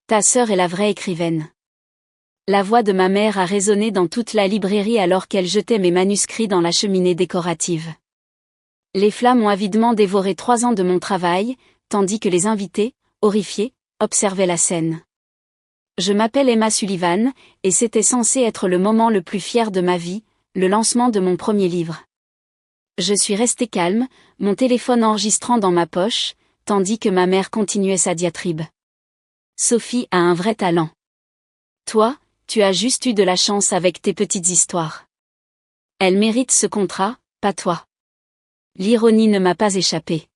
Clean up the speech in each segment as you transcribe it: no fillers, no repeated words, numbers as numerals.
Ta sœur est la vraie écrivaine. La voix de ma mère a résonné dans toute la librairie alors qu'elle jetait mes manuscrits dans la cheminée décorative. Les flammes ont avidement dévoré 3 ans de mon travail, tandis que les invités, horrifiés, observaient la scène. Je m'appelle Emma Sullivan, et c'était censé être le moment le plus fier de ma vie, le lancement de mon premier livre. Je suis restée calme, mon téléphone enregistrant dans ma poche, tandis que ma mère continuait sa diatribe. Sophie a un vrai talent. Toi, tu as juste eu de la chance avec tes petites histoires. Elle mérite ce contrat, pas toi. L'ironie ne m'a pas échappé.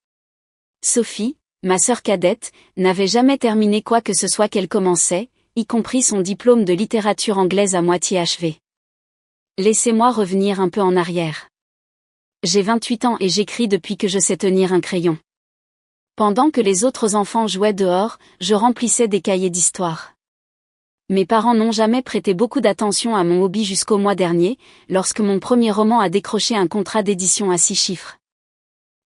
Sophie, ma sœur cadette, n'avait jamais terminé quoi que ce soit qu'elle commençait, y compris son diplôme de littérature anglaise à moitié achevé. Laissez-moi revenir un peu en arrière. J'ai 28 ans et j'écris depuis que je sais tenir un crayon. Pendant que les autres enfants jouaient dehors, je remplissais des cahiers d'histoire. Mes parents n'ont jamais prêté beaucoup d'attention à mon hobby jusqu'au mois dernier, lorsque mon premier roman a décroché un contrat d'édition à 6 chiffres.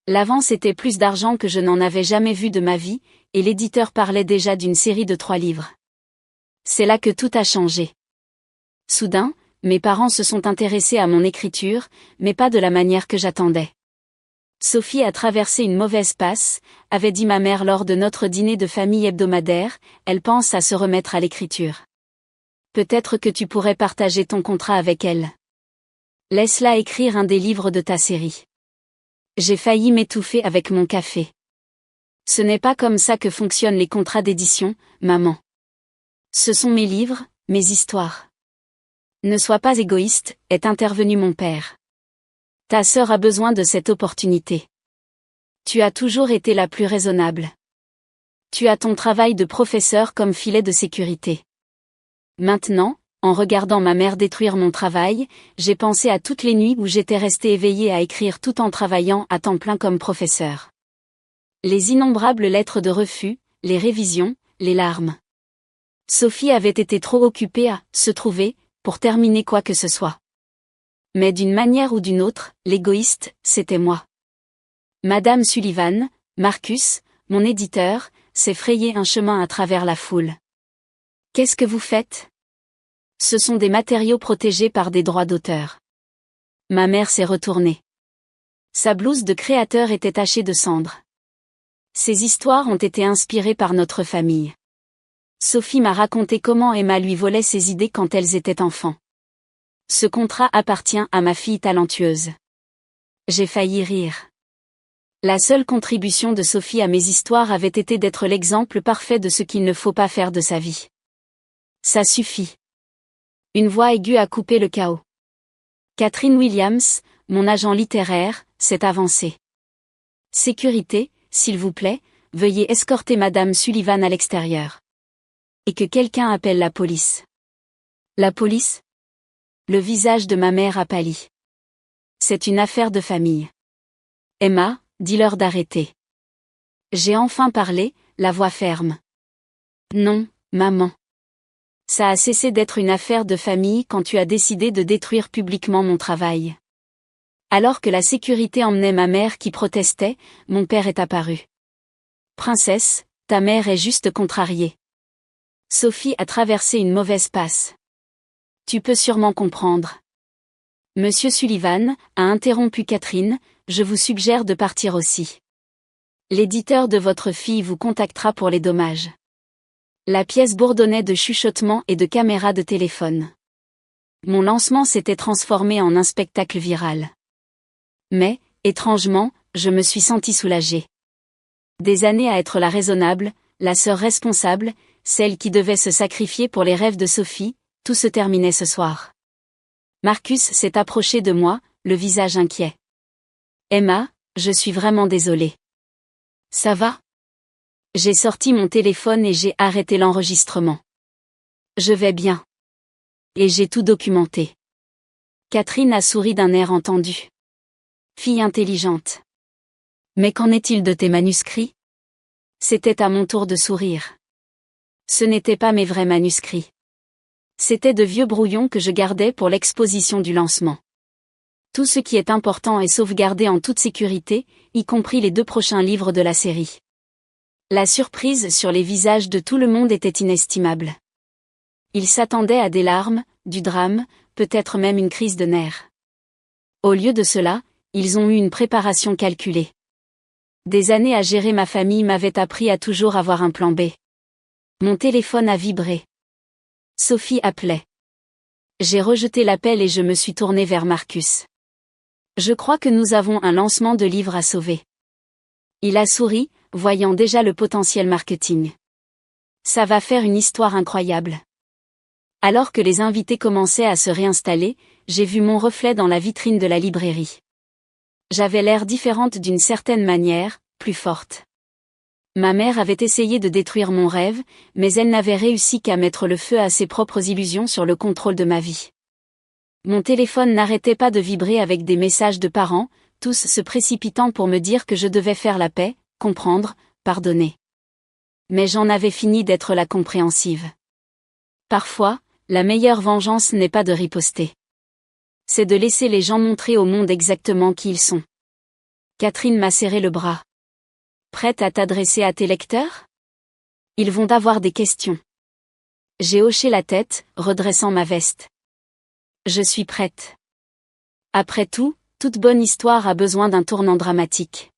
L'avance était plus d'argent que je n'en avais jamais vu de ma vie, et l'éditeur parlait déjà d'une série de 3 livres. C'est là que tout a changé. Soudain, mes parents se sont intéressés à mon écriture, mais pas de la manière que j'attendais. Sophie a traversé une mauvaise passe, avait dit ma mère lors de notre dîner de famille hebdomadaire, elle pense à se remettre à l'écriture. Peut-être que tu pourrais partager ton contrat avec elle. Laisse-la écrire un des livres de ta série. J'ai failli m'étouffer avec mon café. Ce n'est pas comme ça que fonctionnent les contrats d'édition, maman. Ce sont mes livres, mes histoires. Ne sois pas égoïste, est intervenu mon père. Ta sœur a besoin de cette opportunité. Tu as toujours été la plus raisonnable. Tu as ton travail de professeur comme filet de sécurité. Maintenant, en regardant ma mère détruire mon travail, j'ai pensé à toutes les nuits où j'étais restée éveillée à écrire tout en travaillant à temps plein comme professeur. Les innombrables lettres de refus, les révisions, les larmes. Sophie avait été trop occupée à se trouver, pour terminer quoi que ce soit. Mais d'une manière ou d'une autre, l'égoïste, c'était moi. Madame Sullivan, Marcus, mon éditeur, s'est frayé un chemin à travers la foule. Qu'est-ce que vous faites ? Ce sont des matériaux protégés par des droits d'auteur. Ma mère s'est retournée. Sa blouse de créateur était tachée de cendres. Ces histoires ont été inspirées par notre famille. Sophie m'a raconté comment Emma lui volait ses idées quand elles étaient enfants. Ce contrat appartient à ma fille talentueuse. J'ai failli rire. La seule contribution de Sophie à mes histoires avait été d'être l'exemple parfait de ce qu'il ne faut pas faire de sa vie. Ça suffit. Une voix aiguë a coupé le chaos. Catherine Williams, mon agent littéraire, s'est avancée. Sécurité, s'il vous plaît, veuillez escorter Madame Sullivan à l'extérieur. Et que quelqu'un appelle la police. La police ? Le visage de ma mère a pâli. C'est une affaire de famille. Emma, dis-leur d'arrêter. J'ai enfin parlé, la voix ferme. Non, maman. Ça a cessé d'être une affaire de famille quand tu as décidé de détruire publiquement mon travail. Alors que la sécurité emmenait ma mère qui protestait, mon père est apparu. Princesse, ta mère est juste contrariée. Sophie a traversé une mauvaise passe. Tu peux sûrement comprendre. Monsieur Sullivan, a interrompu Catherine, je vous suggère de partir aussi. L'éditeur de votre fille vous contactera pour les dommages. La pièce bourdonnait de chuchotements et de caméras de téléphone. Mon lancement s'était transformé en un spectacle viral. Mais, étrangement, je me suis sentie soulagée. Des années à être la raisonnable, la sœur responsable, celle qui devait se sacrifier pour les rêves de Sophie, tout se terminait ce soir. Marcus s'est approché de moi, le visage inquiet. Emma, je suis vraiment désolée. Ça va ? J'ai sorti mon téléphone et j'ai arrêté l'enregistrement. Je vais bien. Et j'ai tout documenté. Catherine a souri d'un air entendu. Fille intelligente. Mais qu'en est-il de tes manuscrits ? C'était à mon tour de sourire. Ce n'étaient pas mes vrais manuscrits. C'étaient de vieux brouillons que je gardais pour l'exposition du lancement. Tout ce qui est important est sauvegardé en toute sécurité, y compris les 2 prochains livres de la série. La surprise sur les visages de tout le monde était inestimable. Ils s'attendaient à des larmes, du drame, peut-être même une crise de nerfs. Au lieu de cela, ils ont eu une préparation calculée. Des années à gérer ma famille m'avaient appris à toujours avoir un plan B. Mon téléphone a vibré. Sophie appelait. J'ai rejeté l'appel et je me suis tournée vers Marcus. Je crois que nous avons un lancement de livre à sauver. Il a souri, voyant déjà le potentiel marketing. Ça va faire une histoire incroyable. Alors que les invités commençaient à se réinstaller, j'ai vu mon reflet dans la vitrine de la librairie. J'avais l'air différente d'une certaine manière, plus forte. Ma mère avait essayé de détruire mon rêve, mais elle n'avait réussi qu'à mettre le feu à ses propres illusions sur le contrôle de ma vie. Mon téléphone n'arrêtait pas de vibrer avec des messages de parents, tous se précipitant pour me dire que je devais faire la paix, comprendre, pardonner. Mais j'en avais fini d'être la compréhensive. Parfois, la meilleure vengeance n'est pas de riposter. C'est de laisser les gens montrer au monde exactement qui ils sont. Catherine m'a serré le bras. Prête à t'adresser à tes lecteurs ? Ils vont avoir des questions. J'ai hoché la tête, redressant ma veste. Je suis prête. Après tout, toute bonne histoire a besoin d'un tournant dramatique.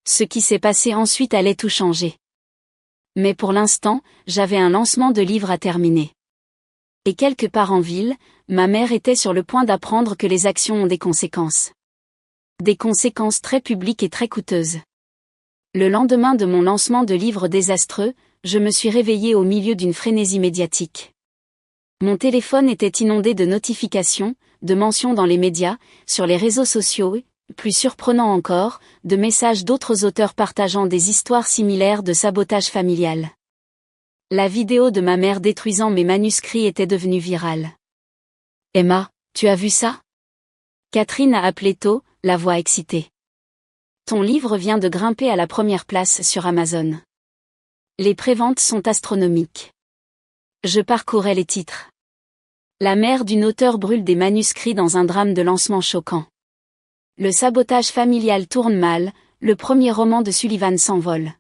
Ce qui s'est passé ensuite allait tout changer. Mais pour l'instant, j'avais un lancement de livre à terminer. Et quelque part en ville, ma mère était sur le point d'apprendre que les actions ont des conséquences. Des conséquences très publiques et très coûteuses. Le lendemain de mon lancement de livre désastreux, je me suis réveillée au milieu d'une frénésie médiatique. Mon téléphone était inondé de notifications, de mentions dans les médias, sur les réseaux sociaux et, plus surprenant encore, de messages d'autres auteurs partageant des histoires similaires de sabotage familial. La vidéo de ma mère détruisant mes manuscrits était devenue virale. « Emma, tu as vu ça ?» Catherine a appelé tôt, la voix excitée. Ton livre vient de grimper à la première place sur Amazon. Les préventes sont astronomiques. Je parcourais les titres. La mère d'une auteure brûle des manuscrits dans un drame de lancement choquant. Le sabotage familial tourne mal, le premier roman de Sullivan s'envole.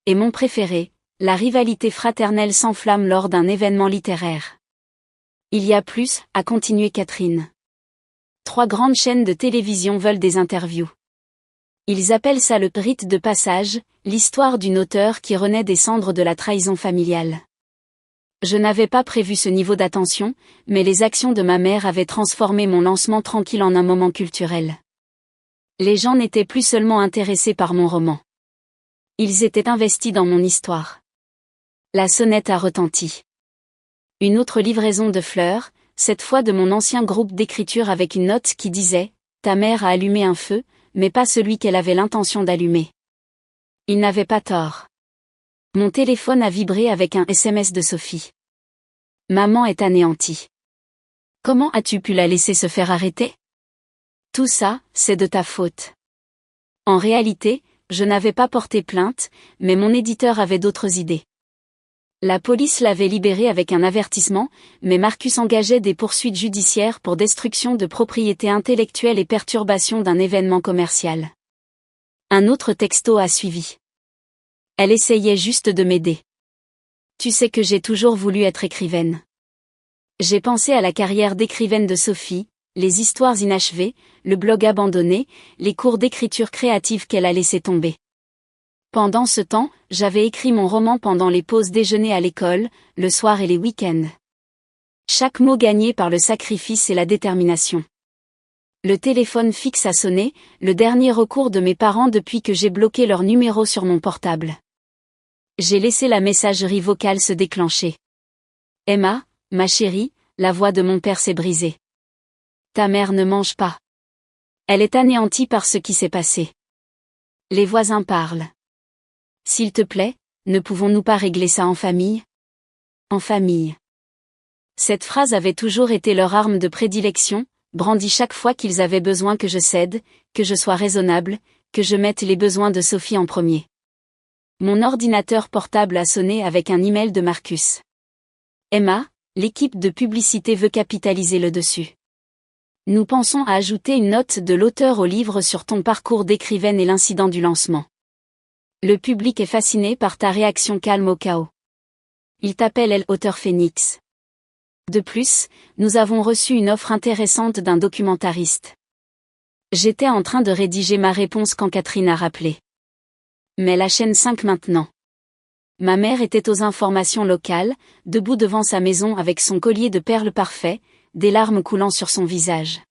Et mon préféré, la rivalité fraternelle s'enflamme lors d'un événement littéraire. Il y a plus, a continué Catherine. 3 grandes chaînes de télévision veulent des interviews. Ils appellent ça le rite de passage, l'histoire d'une auteure qui renaît des cendres de la trahison familiale. Je n'avais pas prévu ce niveau d'attention, mais les actions de ma mère avaient transformé mon lancement tranquille en un moment culturel. Les gens n'étaient plus seulement intéressés par mon roman. Ils étaient investis dans mon histoire. La sonnette a retenti. Une autre livraison de fleurs, cette fois de mon ancien groupe d'écriture avec une note qui disait « Ta mère a allumé un feu, mais pas celui qu'elle avait l'intention d'allumer. » Il n'avait pas tort. Mon téléphone a vibré avec un SMS de Sophie. Maman est anéantie. Comment as-tu pu la laisser se faire arrêter ? Tout ça, c'est de ta faute. En réalité, je n'avais pas porté plainte, mais mon éditeur avait d'autres idées. La police l'avait libéré avec un avertissement, mais Marcus engageait des poursuites judiciaires pour destruction de propriété intellectuelle et perturbation d'un événement commercial. Un autre texto a suivi. Elle essayait juste de m'aider. Tu sais que j'ai toujours voulu être écrivaine. J'ai pensé à la carrière d'écrivaine de Sophie, les histoires inachevées, le blog abandonné, les cours d'écriture créative qu'elle a laissé tomber. Pendant ce temps, j'avais écrit mon roman pendant les pauses déjeuner à l'école, le soir et les week-ends. Chaque mot gagné par le sacrifice et la détermination. Le téléphone fixe a sonné, le dernier recours de mes parents depuis que j'ai bloqué leur numéro sur mon portable. J'ai laissé la messagerie vocale se déclencher. Emma, ma chérie, la voix de mon père s'est brisée. Ta mère ne mange pas. Elle est anéantie par ce qui s'est passé. Les voisins parlent. S'il te plaît, ne pouvons-nous pas régler ça en famille ? En famille. Cette phrase avait toujours été leur arme de prédilection, brandie chaque fois qu'ils avaient besoin que je cède, que je sois raisonnable, que je mette les besoins de Sophie en premier. Mon ordinateur portable a sonné avec un email de Marcus. Emma, l'équipe de publicité veut capitaliser le dessus. Nous pensons à ajouter une note de l'auteur au livre sur ton parcours d'écrivaine et l'incident du lancement. Le public est fasciné par ta réaction calme au chaos. Il t'appelle El Auteur Phénix. De plus, nous avons reçu une offre intéressante d'un documentariste. J'étais en train de rédiger ma réponse quand Catherine a rappelé. Mais la chaîne 5 maintenant. Ma mère était aux informations locales, debout devant sa maison avec son collier de perles parfait, des larmes coulant sur son visage.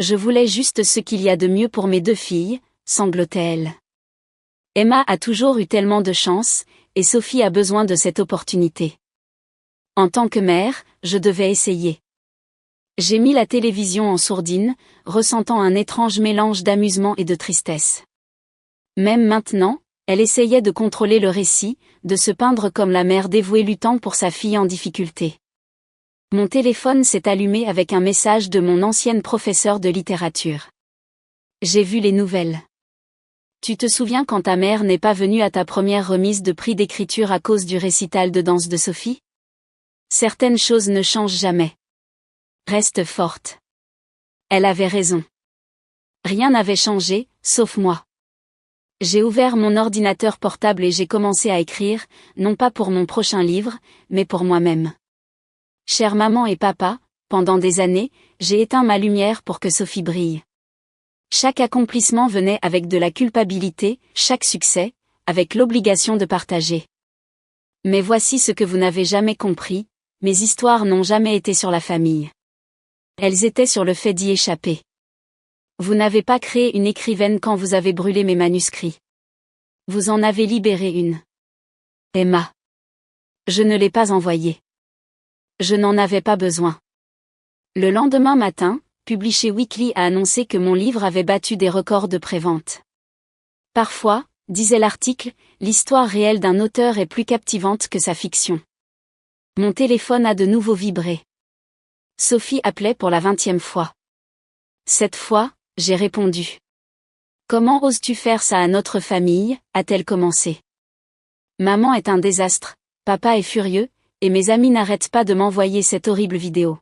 Je voulais juste ce qu'il y a de mieux pour mes 2 filles, sanglotait-elle. Emma a toujours eu tellement de chance, et Sophie a besoin de cette opportunité. En tant que mère, je devais essayer. J'ai mis la télévision en sourdine, ressentant un étrange mélange d'amusement et de tristesse. Même maintenant, elle essayait de contrôler le récit, de se peindre comme la mère dévouée luttant pour sa fille en difficulté. Mon téléphone s'est allumé avec un message de mon ancienne professeure de littérature. J'ai vu les nouvelles. Tu te souviens quand ta mère n'est pas venue à ta première remise de prix d'écriture à cause du récital de danse de Sophie? Certaines choses ne changent jamais. Reste forte. Elle avait raison. Rien n'avait changé, sauf moi. J'ai ouvert mon ordinateur portable et j'ai commencé à écrire, non pas pour mon prochain livre, mais pour moi-même. Chère maman et papa, pendant des années, j'ai éteint ma lumière pour que Sophie brille. Chaque accomplissement venait avec de la culpabilité, chaque succès, avec l'obligation de partager. Mais voici ce que vous n'avez jamais compris, mes histoires n'ont jamais été sur la famille. Elles étaient sur le fait d'y échapper. Vous n'avez pas créé une écrivaine quand vous avez brûlé mes manuscrits. Vous en avez libéré une. Emma. Je ne l'ai pas envoyée. Je n'en avais pas besoin. Le lendemain matin, Publisher Weekly a annoncé que mon livre avait battu des records de prévente. Parfois, disait l'article, l'histoire réelle d'un auteur est plus captivante que sa fiction. Mon téléphone a de nouveau vibré. Sophie appelait pour la 20e fois. Cette fois, j'ai répondu. Comment oses-tu faire ça à notre famille, a-t-elle commencé. Maman est un désastre, papa est furieux, et mes amis n'arrêtent pas de m'envoyer cette horrible vidéo.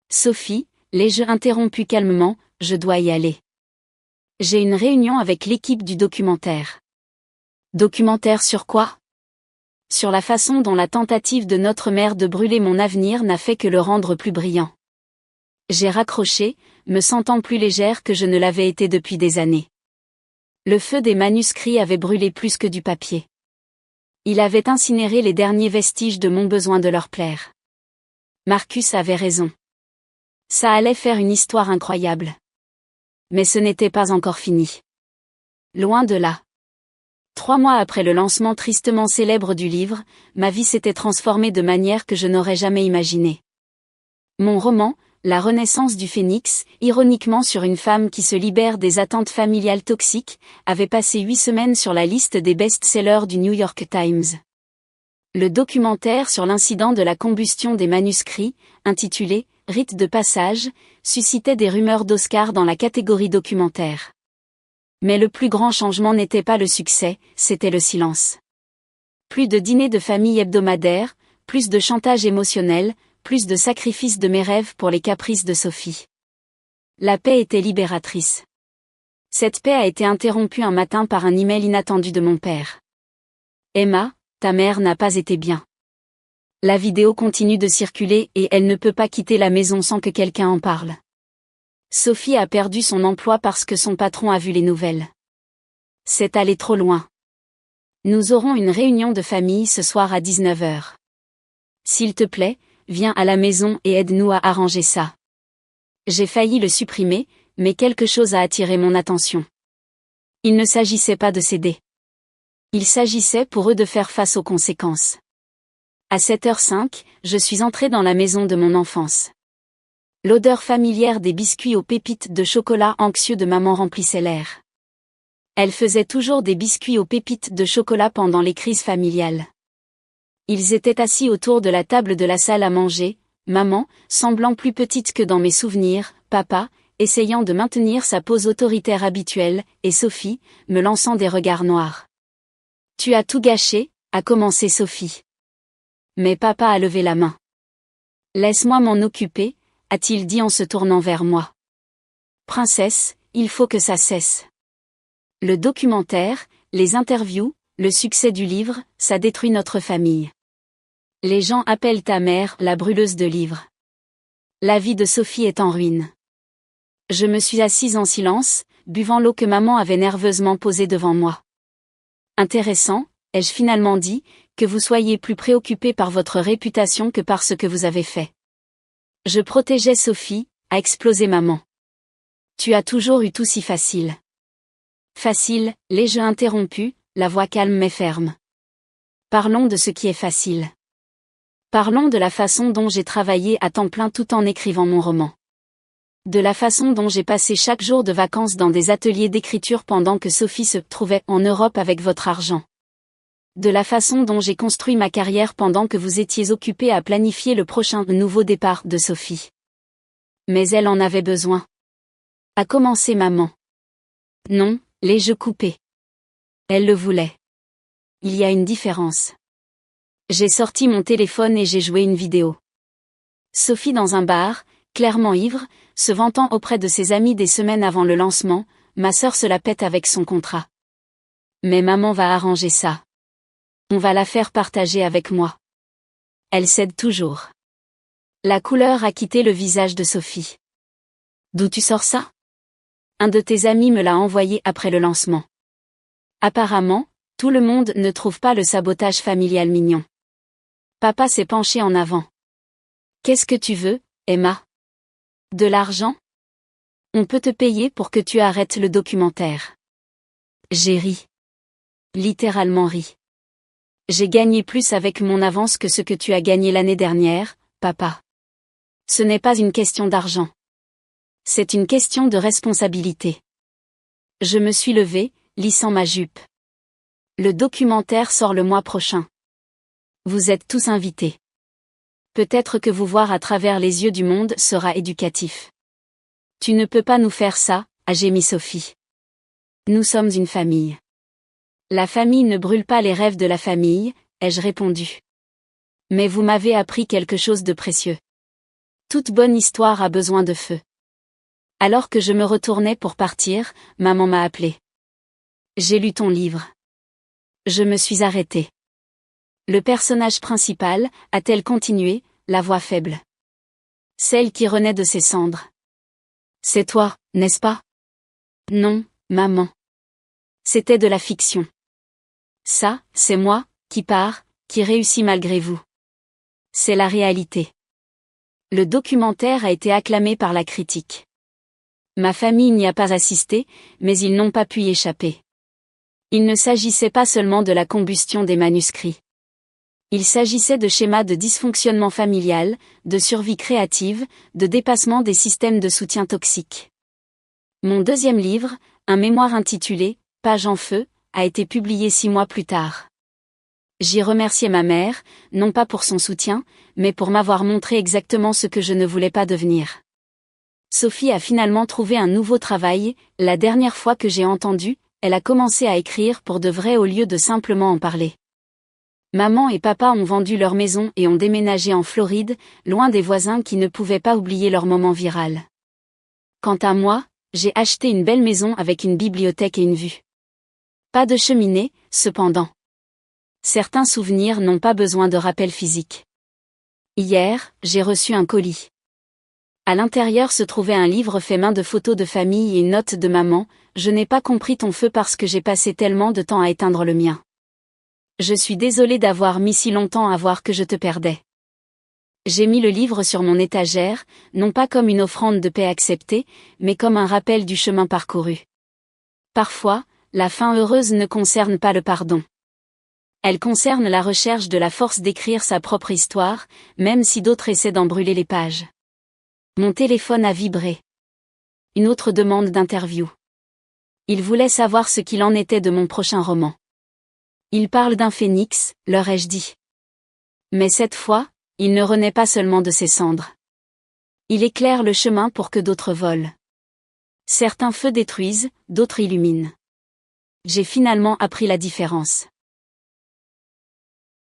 Sophie, l'ai-je interrompu calmement, je dois y aller. J'ai une réunion avec l'équipe du documentaire. Documentaire sur quoi? Sur la façon dont la tentative de notre mère de brûler mon avenir n'a fait que le rendre plus brillant. J'ai raccroché, me sentant plus légère que je ne l'avais été depuis des années. Le feu des manuscrits avait brûlé plus que du papier. Il avait incinéré les derniers vestiges de mon besoin de leur plaire. Marcus avait raison. Ça allait faire une histoire incroyable. Mais ce n'était pas encore fini. Loin de là. 3 mois après le lancement tristement célèbre du livre, ma vie s'était transformée de manière que je n'aurais jamais imaginée. Mon roman, La Renaissance du Phénix, ironiquement sur une femme qui se libère des attentes familiales toxiques, avait passé 8 semaines sur la liste des best-sellers du New York Times. Le documentaire sur l'incident de la combustion des manuscrits, intitulé « Rite de passage », suscitait des rumeurs d'Oscar dans la catégorie documentaire. Mais le plus grand changement n'était pas le succès, c'était le silence. Plus de dîners de famille hebdomadaires, plus de chantage émotionnel, plus de sacrifices de mes rêves pour les caprices de Sophie. La paix était libératrice. Cette paix a été interrompue un matin par un email inattendu de mon père. Emma, ta mère n'a pas été bien. La vidéo continue de circuler et elle ne peut pas quitter la maison sans que quelqu'un en parle. Sophie a perdu son emploi parce que son patron a vu les nouvelles. C'est allé trop loin. Nous aurons une réunion de famille ce soir à 19h. S'il te plaît, viens à la maison et aide-nous à arranger ça. J'ai failli le supprimer, mais quelque chose a attiré mon attention. Il ne s'agissait pas de céder. Il s'agissait pour eux de faire face aux conséquences. À 7h05, je suis entrée dans la maison de mon enfance. L'odeur familière des biscuits aux pépites de chocolat anxieux de maman remplissait l'air. Elle faisait toujours des biscuits aux pépites de chocolat pendant les crises familiales. Ils étaient assis autour de la table de la salle à manger, maman, semblant plus petite que dans mes souvenirs, papa, essayant de maintenir sa pose autoritaire habituelle, et Sophie, me lançant des regards noirs. « Tu as tout gâché », a commencé Sophie. Mais papa a levé la main. « Laisse-moi m'en occuper », a-t-il dit en se tournant vers moi. « Princesse, il faut que ça cesse. » Le documentaire, les interviews, le succès du livre, ça détruit notre famille. Les gens appellent ta mère la brûleuse de livres. La vie de Sophie est en ruine. Je me suis assise en silence, buvant l'eau que maman avait nerveusement posée devant moi. Intéressant, ai-je finalement dit, que vous soyez plus préoccupé par votre réputation que par ce que vous avez fait. Je protégeais Sophie, a explosé maman. Tu as toujours eu tout si facile. Facile, l'ai-je interrompu, la voix calme mais ferme. Parlons de ce qui est facile. Parlons de la façon dont j'ai travaillé à temps plein tout en écrivant mon roman. De la façon dont j'ai passé chaque jour de vacances dans des ateliers d'écriture pendant que Sophie se trouvait en Europe avec votre argent. De la façon dont j'ai construit ma carrière pendant que vous étiez occupé à planifier le prochain nouveau départ de Sophie. Mais elle en avait besoin. A commencé maman. Non, l'ai-je coupé. Elle le voulait. Il y a une différence. J'ai sorti mon téléphone et j'ai joué une vidéo. Sophie dans un bar, clairement ivre, se vantant auprès de ses amis des semaines avant le lancement, ma sœur se la pète avec son contrat. Mais maman va arranger ça. On va la faire partager avec moi. Elle cède toujours. La couleur a quitté le visage de Sophie. D'où tu sors ça? Un de tes amis me l'a envoyé après le lancement. Apparemment, tout le monde ne trouve pas le sabotage familial mignon. Papa s'est penché en avant. Qu'est-ce que tu veux, Emma? De l'argent? On peut te payer pour que tu arrêtes le documentaire. J'ai ri. Littéralement ri. J'ai gagné plus avec mon avance que ce que tu as gagné l'année dernière, papa. Ce n'est pas une question d'argent. C'est une question de responsabilité. Je me suis levée, lissant ma jupe. Le documentaire sort le mois prochain. Vous êtes tous invités. Peut-être que vous voir à travers les yeux du monde sera éducatif. Tu ne peux pas nous faire ça, a gémi Sophie. Nous sommes une famille. La famille ne brûle pas les rêves de la famille, ai-je répondu. Mais vous m'avez appris quelque chose de précieux. Toute bonne histoire a besoin de feu. Alors que je me retournais pour partir, maman m'a appelé. J'ai lu ton livre. Je me suis arrêtée. Le personnage principal, a-t-elle continué, la voix faible. Celle qui renaît de ses cendres. C'est toi, n'est-ce pas? Non, maman. C'était de la fiction. Ça, c'est moi, qui pars, qui réussit malgré vous. C'est la réalité. Le documentaire a été acclamé par la critique. Ma famille n'y a pas assisté, mais ils n'ont pas pu y échapper. Il ne s'agissait pas seulement de la combustion des manuscrits. Il s'agissait de schémas de dysfonctionnement familial, de survie créative, de dépassement des systèmes de soutien toxiques. Mon deuxième livre, un mémoire intitulé « Page en feu », a été publié 6 mois plus tard. J'y remerciais ma mère, non pas pour son soutien, mais pour m'avoir montré exactement ce que je ne voulais pas devenir. Sophie a finalement trouvé un nouveau travail, la dernière fois que j'ai entendu, elle a commencé à écrire pour de vrai au lieu de simplement en parler. Maman et papa ont vendu leur maison et ont déménagé en Floride, loin des voisins qui ne pouvaient pas oublier leur moment viral. Quant à moi, j'ai acheté une belle maison avec une bibliothèque et une vue. Pas de cheminée, cependant. Certains souvenirs n'ont pas besoin de rappel physique. Hier, j'ai reçu un colis. À l'intérieur se trouvait un livre fait main de photos de famille et une note de maman. Je n'ai pas compris ton feu parce que j'ai passé tellement de temps à éteindre le mien. Je suis désolée d'avoir mis si longtemps à voir que je te perdais. J'ai mis le livre sur mon étagère, non pas comme une offrande de paix acceptée, mais comme un rappel du chemin parcouru. Parfois, la fin heureuse ne concerne pas le pardon. Elle concerne la recherche de la force d'écrire sa propre histoire, même si d'autres essaient d'en brûler les pages. Mon téléphone a vibré. Une autre demande d'interview. Il voulait savoir ce qu'il en était de mon prochain roman. Il parle d'un phénix, leur ai-je dit. Mais cette fois, il ne renaît pas seulement de ses cendres. Il éclaire le chemin pour que d'autres volent. Certains feux détruisent, d'autres illuminent. J'ai finalement appris la différence.